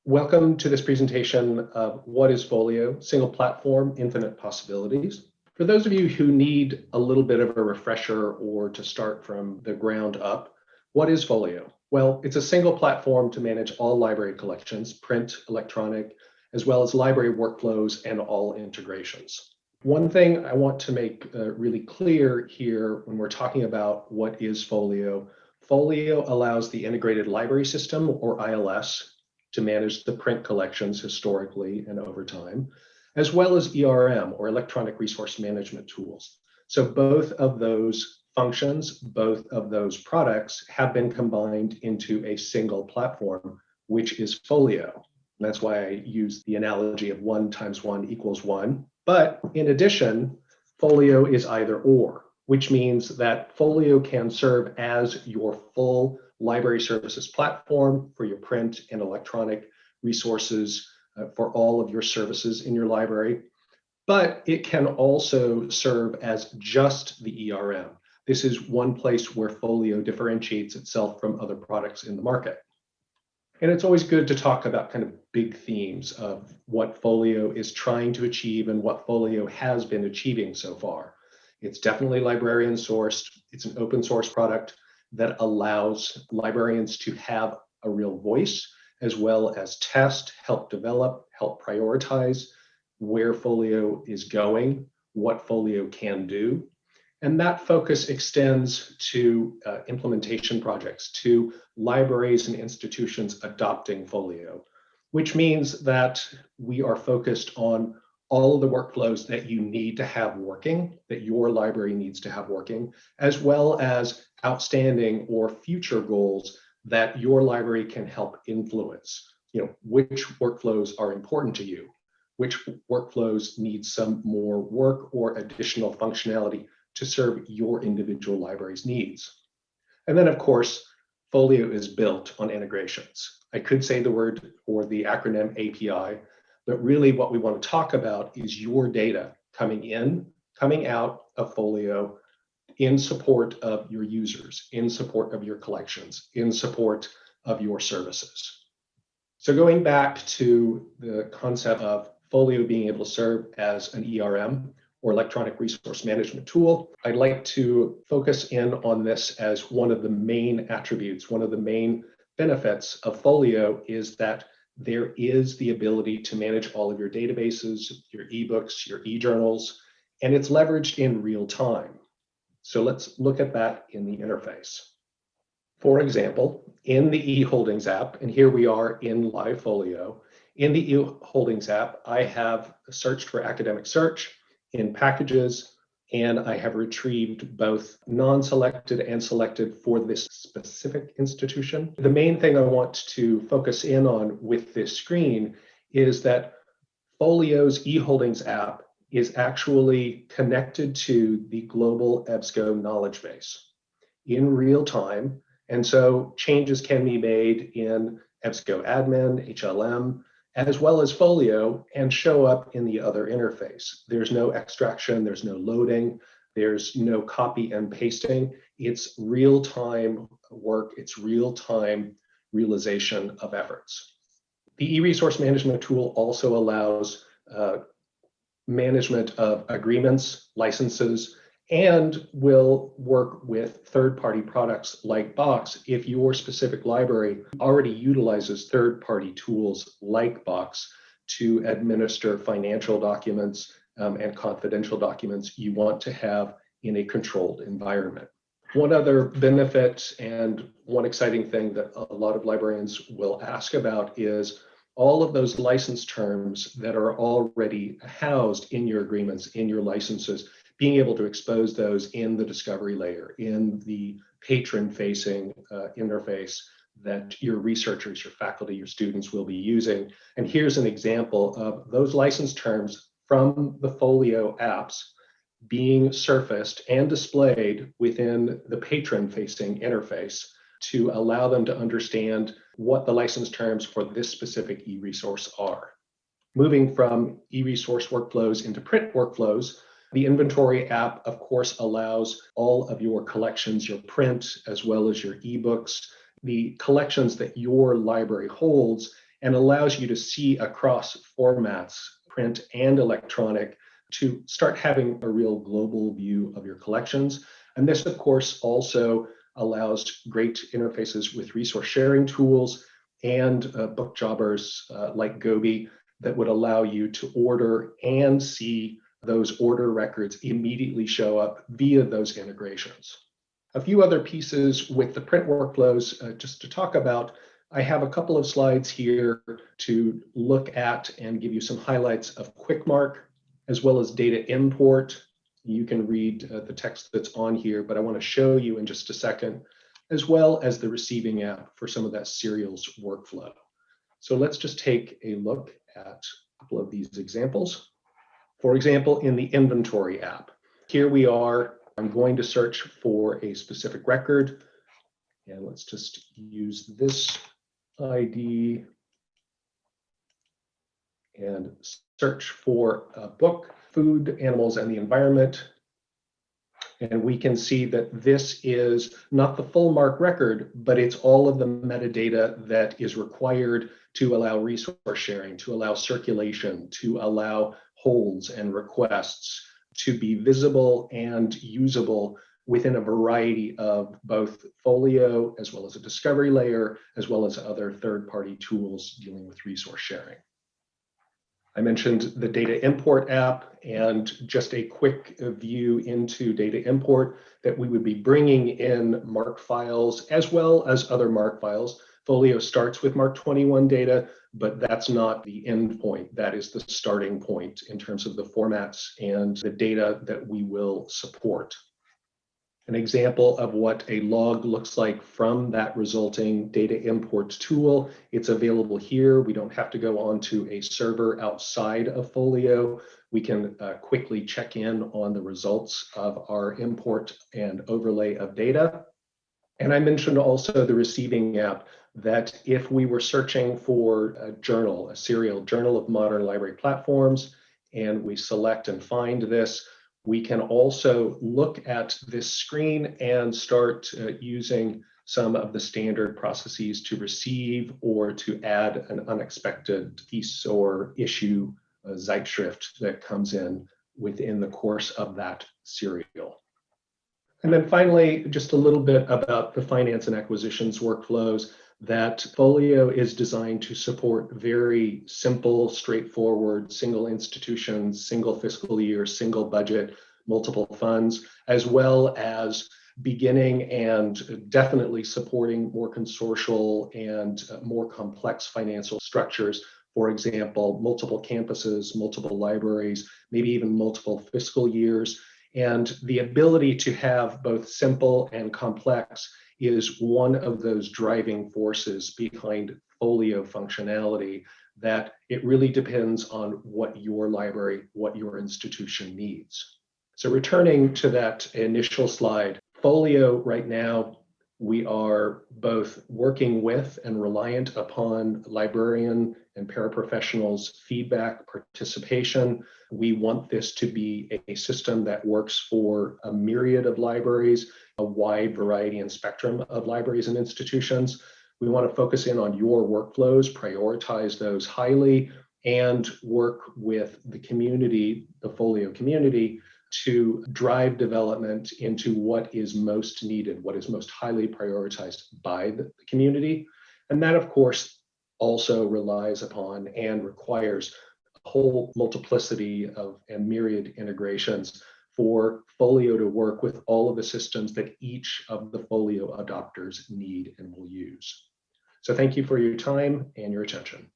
Welcome to this presentation of what is FOLIO, Single Platform, Infinite Possibilities. For those of you who need a little bit of a refresher or to start from the ground up, what is FOLIO? Well, it's a single platform to manage all library collections, print, electronic, as well as library workflows and all integrations. One thing I want to make really clear here when we're talking about what is FOLIO, FOLIO allows the integrated library system, or ILS, to manage the print collections historically and over time, as well as ERM, or electronic resource management tools. So both of those functions, both of those products have been combined into a single platform, which is FOLIO. And that's why I use the analogy of 1 × 1 = 1. But in addition, FOLIO is either or, which means that FOLIO can serve as your full library services platform for your print and electronic resources for all of your services in your library. But it can also serve as just the ERM. This is one place where FOLIO differentiates itself from other products in the market. And it's always good to talk about kind of big themes of what FOLIO is trying to achieve and what FOLIO has been achieving so far. It's definitely librarian sourced. It's an open source product that allows librarians to have a real voice, as well as test, help develop, help prioritize where FOLIO is going, what FOLIO can do. And that focus extends to implementation projects, to libraries and institutions adopting FOLIO, which means that we are focused on all of the workflows that you need to have working, that your library needs to have working, as well as outstanding or future goals that your library can help influence. Which workflows are important to you, which workflows need some more work or additional functionality to serve your individual library's needs. And then, of course, FOLIO is built on integrations. I could say the word or the acronym API, but really what we want to talk about is your data coming in, coming out of FOLIO in support of your users, in support of your collections, in support of your services. So going back to the concept of FOLIO being able to serve as an ERM, or electronic resource management tool, I'd like to focus in on this as one of the main attributes, one of the main benefits of FOLIO is that there is the ability to manage all of your databases, your ebooks, your e-journals, and it's leveraged in real time. So let's look at that in the interface. For example, in the eHoldings app, and here we are in live FOLIO, in the eHoldings app, I have searched for academic search in packages, and I have retrieved both non-selected and selected for this specific institution. The main thing I want to focus in on with this screen is that FOLIO's eHoldings app is actually connected to the global EBSCO knowledge base in real time. And so changes can be made in EBSCO admin, HLM, as well as FOLIO, and show up in the other interface. There's no extraction, there's no loading, there's no copy and pasting. It's real-time work, it's real-time realization of efforts. The e-resource management tool also allows management of agreements, licenses, and will work with third-party products like Box if your specific library already utilizes third-party tools like Box to administer financial documents and confidential documents you want to have in a controlled environment. One other benefit and one exciting thing that a lot of librarians will ask about is all of those license terms that are already housed in your agreements, in your licenses, being able to expose those in the discovery layer, in the patron-facing interface that your researchers, your faculty, your students will be using. And here's an example of those license terms from the FOLIO apps being surfaced and displayed within the patron-facing interface to allow them to understand what the license terms for this specific e-resource are. Moving from e-resource workflows into print workflows, the inventory app, of course, allows all of your collections, your print, as well as your ebooks, the collections that your library holds and allows you to see across formats, print and electronic, to start having a real global view of your collections. And this, of course, also allows great interfaces with resource sharing tools and book jobbers like Gobi that would allow you to order and see those order records immediately show up via those integrations. A few other pieces with the print workflows just to talk about. I have a couple of slides here to look at and give you some highlights of QuickMark, as well as data import. You can read the text that's on here, but I want to show you in just a second, as well as the receiving app for some of that serials workflow. So let's just take a look at a couple of these examples. For example, in the inventory app, here we are. I'm going to search for a specific record, and let's just use this ID and search for a book, food, animals, and the environment. And we can see that this is not the full Marc record, but it's all of the metadata that is required to allow resource sharing, to allow circulation, to allow holds and requests to be visible and usable within a variety of both FOLIO, as well as a discovery layer, as well as other third-party tools dealing with resource sharing. I mentioned the data import app, and just a quick view into data import that we would be bringing in Marc files as well as other Marc files. FOLIO starts with Marc 21 data, but that's not the end point. That is the starting point in terms of the formats and the data that we will support. An example of what a log looks like from that resulting data import tool. It's available here. We don't have to go onto a server outside of FOLIO. We can quickly check in on the results of our import and overlay of data. And I mentioned also the receiving app, that if we were searching for a journal, a serial journal of modern library platforms, and we select and find this, we can also look at this screen and start using some of the standard processes to receive or to add an unexpected piece or issue, a Zeitschrift that comes in within the course of that serial. And then finally, just a little bit about the finance and acquisitions workflows. That FOLIO is designed to support very simple, straightforward, single institution, single fiscal year, single budget, multiple funds, as well as beginning and definitely supporting more consortial and more complex financial structures. For example, multiple campuses, multiple libraries, maybe even multiple fiscal years. And the ability to have both simple and complex is one of those driving forces behind FOLIO functionality, that it really depends on what your library, what your institution needs. So returning to that initial slide, FOLIO right now, we are both working with and reliant upon librarian and paraprofessionals' feedback, participation. We want this to be a system that works for a myriad of libraries, a wide variety and spectrum of libraries and institutions. We want to focus in on your workflows, prioritize those highly, and work with the community, the FOLIO community, to drive development into what is most needed, what is most highly prioritized by the community. And that, of course, also relies upon and requires a whole multiplicity of and myriad integrations for FOLIO to work with all of the systems that each of the FOLIO adopters need and will use. So thank you for your time and your attention.